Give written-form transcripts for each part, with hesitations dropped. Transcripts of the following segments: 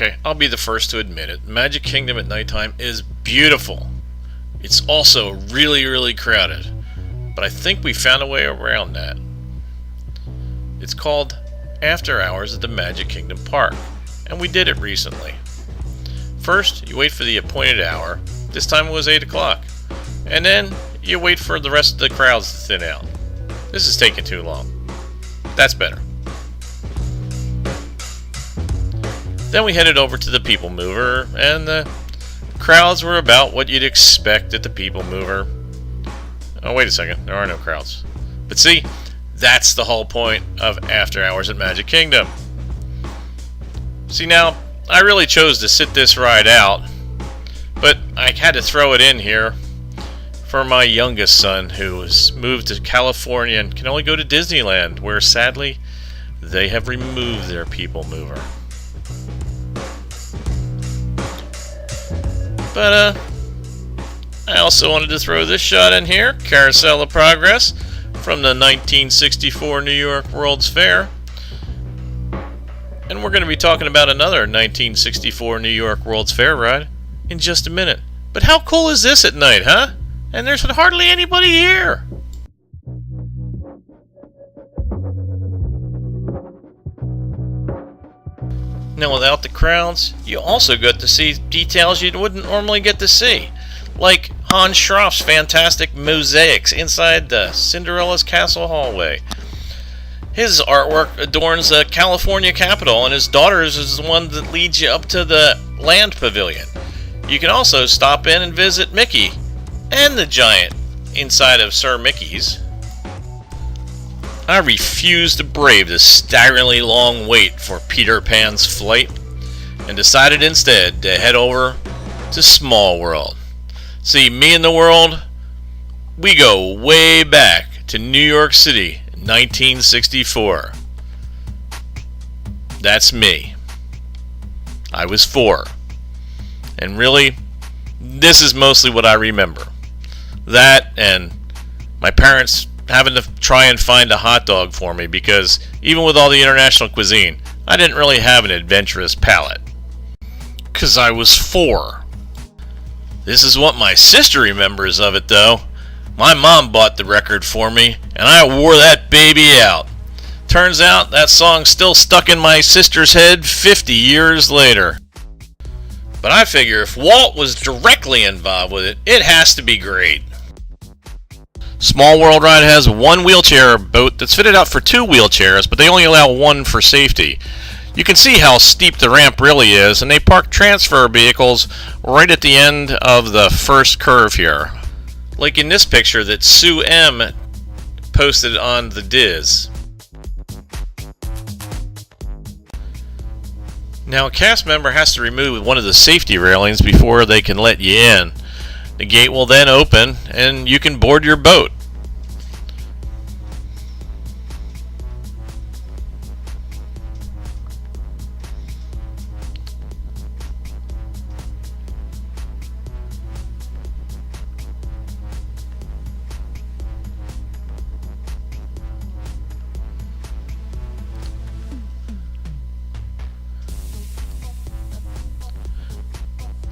Okay, I'll be the first to admit it. Magic Kingdom at nighttime is beautiful. It's also really, really crowded. But I think we found a way around that. It's called After Hours at the Magic Kingdom Park, and we did it recently. First, you wait for the appointed hour. This time it was 8 o'clock. And then you wait for the rest of the crowds to thin out. This is taking too long. That's better. Then we headed over to the People Mover, and the crowds were about what you'd expect at the People Mover. Oh, wait a second. There are no crowds. But see, that's the whole point of After Hours at Magic Kingdom. See, now, I really chose to sit this ride out, but I had to throw it in here for my youngest son, who has moved to California and can only go to Disneyland, where sadly they have removed their People Mover. But I also wanted to throw this shot in here, Carousel of Progress from the 1964 New York World's Fair. And we're going to be talking about another 1964 New York World's Fair ride in just a minute. But how cool is this at night, huh? And there's hardly anybody here. Now, without the crowds, you also got to see details you wouldn't normally get to see, like Hans Schroff's fantastic mosaics inside the Cinderella's Castle hallway. His artwork adorns the California Capitol, and his daughter's is the one that leads you up to the Land Pavilion. You can also stop in and visit Mickey and the giant inside of Sir Mickey's. I refused to brave the staggeringly long wait for Peter Pan's flight and decided instead to head over to Small World. See, me and the world, we go way back to New York City in 1964. That's me. I was 4. And really, this is mostly what I remember. That and my parents having to try and find a hot dog for me, because even with all the international cuisine, I didn't really have an adventurous palate. 'Cause I was 4. This is what my sister remembers of it, though. My mom bought the record for me, and I wore that baby out. Turns out that song's still stuck in my sister's head 50 years later. But I figure if Walt was directly involved with it, it has to be great. Small World Ride has one wheelchair boat that's fitted out for 2 wheelchairs, but they only allow 1 for safety. You can see how steep the ramp really is, and they park transfer vehicles right at the end of the first curve here. Like in this picture that Sue M posted on the Diz. Now, a cast member has to remove one of the safety railings before they can let you in. The gate will then open and you can board your boat.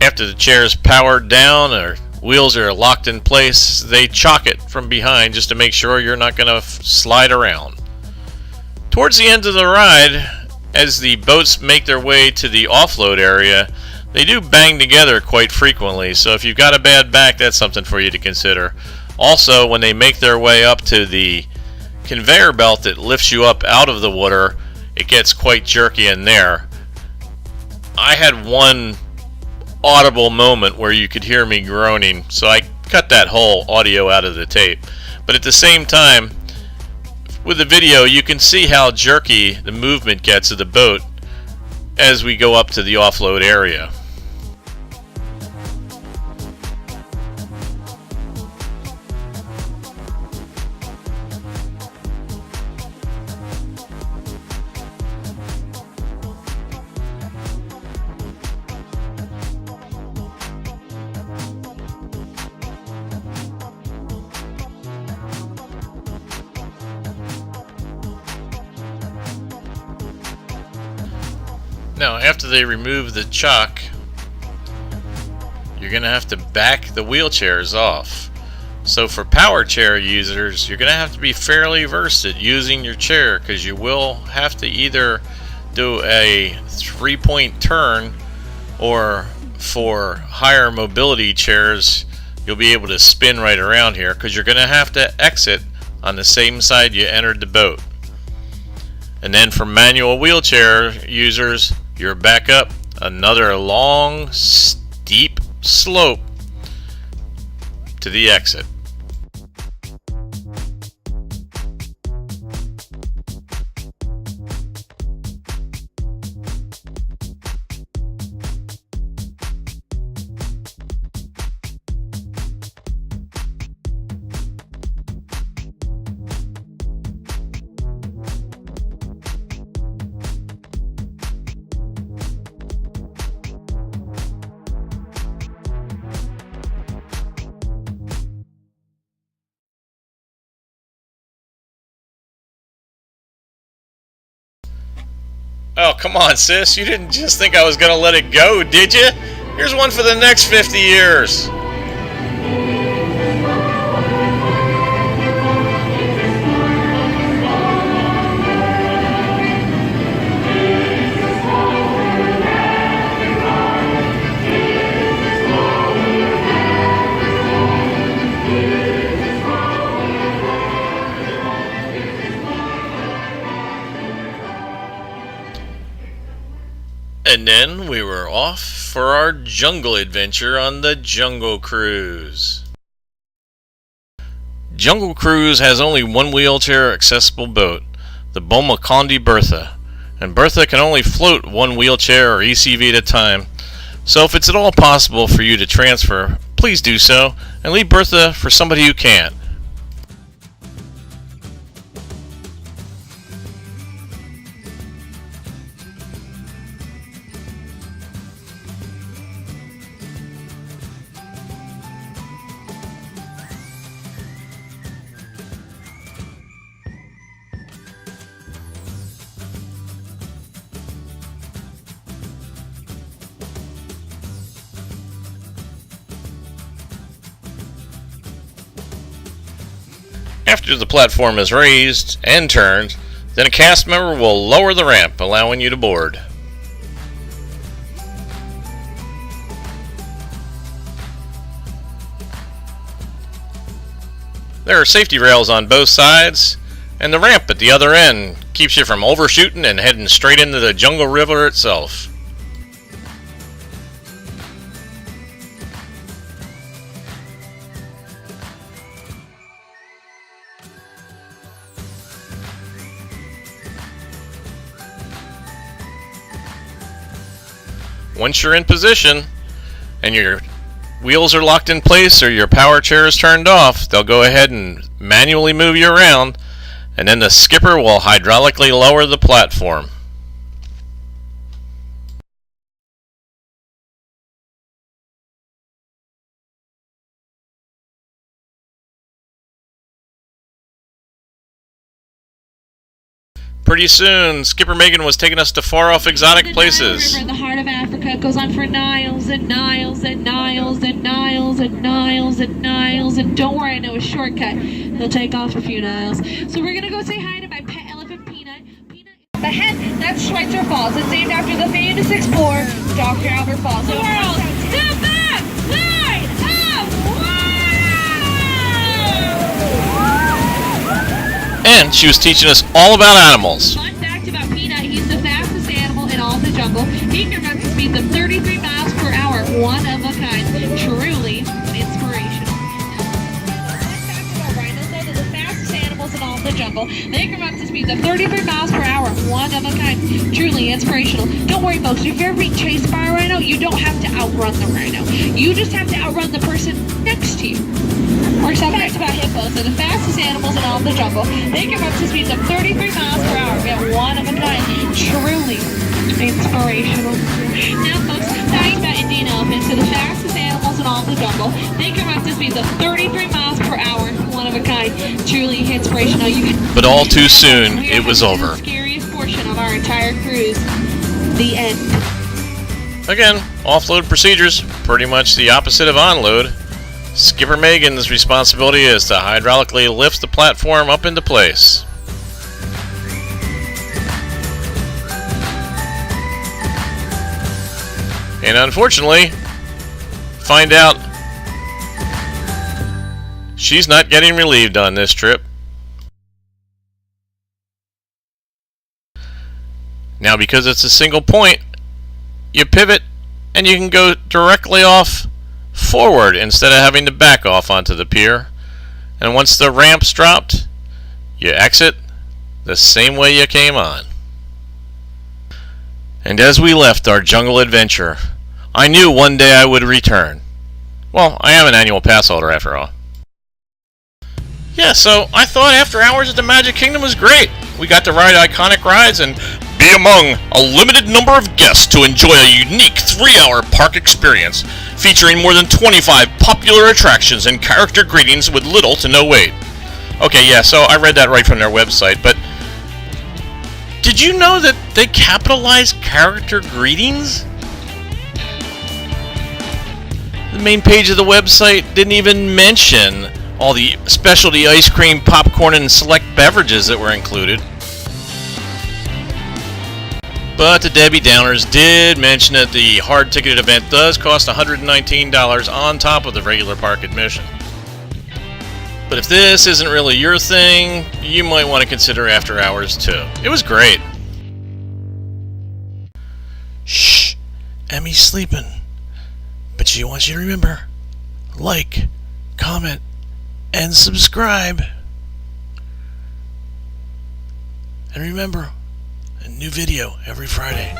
After the chair's powered down or wheels are locked in place, they chock it from behind just to make sure you're not going to slide around. Towards the end of the ride, as the boats make their way to the offload area, they do bang together quite frequently, so if you've got a bad back, that's something for you to consider. Also, when they make their way up to the conveyor belt that lifts you up out of the water, it gets quite jerky in there. I had one audible moment where you could hear me groaning, so I cut that whole audio out of the tape. But at the same time, with the video, you can see how jerky the movement gets of the boat as we go up to the offload area. Now, after they remove the chuck, you're going to have to back the wheelchairs off. So for power chair users, you're going to have to be fairly versed at using your chair, because you will have to either do a 3-point turn, or for higher mobility chairs, you'll be able to spin right around here, because you're going to have to exit on the same side you entered the boat. And then for manual wheelchair users, you're back up another long, steep slope to the exit. Oh, come on, sis. You didn't just think I was going to let it go, did you? Here's one for the next 50 years. And then we were off for our jungle adventure on the Jungle Cruise. Jungle Cruise has only one wheelchair accessible boat, the Bomacondi Bertha, and Bertha can only float one wheelchair or ECV at a time, so if it's at all possible for you to transfer, please do so, and leave Bertha for somebody who can't. After the platform is raised and turned, then a cast member will lower the ramp, allowing you to board. There are safety rails on both sides, and the ramp at the other end keeps you from overshooting and heading straight into the Jungle River itself. Once you're in position and your wheels are locked in place or your power chair is turned off, they'll go ahead and manually move you around, and then the skipper will hydraulically lower the platform. Pretty soon, Skipper Megan was taking us to far-off exotic places. The Nile River in the heart of Africa goes on for miles and miles and miles and miles and miles and miles. And don't worry, I know a shortcut. They'll take off a few miles. So we're gonna go say hi to my pet elephant, Peanut. Ahead, that's Schweitzer Falls. It's named after the famous explorer, Dr. Albert Falls. The world, step back, line up, And she was teaching us all about animals. Fun fact about Peanut, he's the fastest animal in all the jungle. He can run to speeds of 33 miles per hour, one of a kind. Truly inspirational. Fun fact about rhinos, though, they're the fastest animals in all the jungle. They can run to speeds of 33 miles per hour, one of a kind. Truly inspirational. Don't worry, folks, if you're being chased by a rhino, you don't have to outrun the rhino. You just have to outrun the person next to you. Or some facts about hippos. They're the fastest animals in all the jungle. They can run to speeds of 33 miles per hour. Get one of a kind. Truly inspirational. Now, folks, facts about Indian elephants. They're the fastest animals in all the jungle. They can run to speeds of 33 miles per hour. One of a kind. Truly inspirational. But all too soon, it was over. The scariest portion of our entire cruise. The end. Again, offload procedures, pretty much the opposite of onload. Skipper Megan's responsibility is to hydraulically lift the platform up into place. And unfortunately, find out she's not getting relieved on this trip. Now, because it's a single point, you pivot and you can go directly off forward instead of having to back off onto the pier. And once the ramp's dropped, you exit the same way you came on. And as we left our jungle adventure, I knew one day I would return. Well, I am an annual pass holder after all. Yeah, so I thought After Hours at the Magic Kingdom was great. We got to ride iconic rides and be among a limited number of guests to enjoy a unique 3-hour park experience featuring more than 25 popular attractions and character greetings with little to no wait. Okay, yeah, so I read that right from their website, but did you know that they capitalize character greetings? The main page of the website didn't even mention all the specialty ice cream, popcorn, and select beverages that were included. But the Debbie Downers did mention that the hard ticketed event does cost $119 on top of the regular park admission. But if this isn't really your thing, you might want to consider After Hours too. It was great. Shh, Emmy's sleeping. But she wants you to remember, like, comment, and subscribe. And remember, a new video every Friday.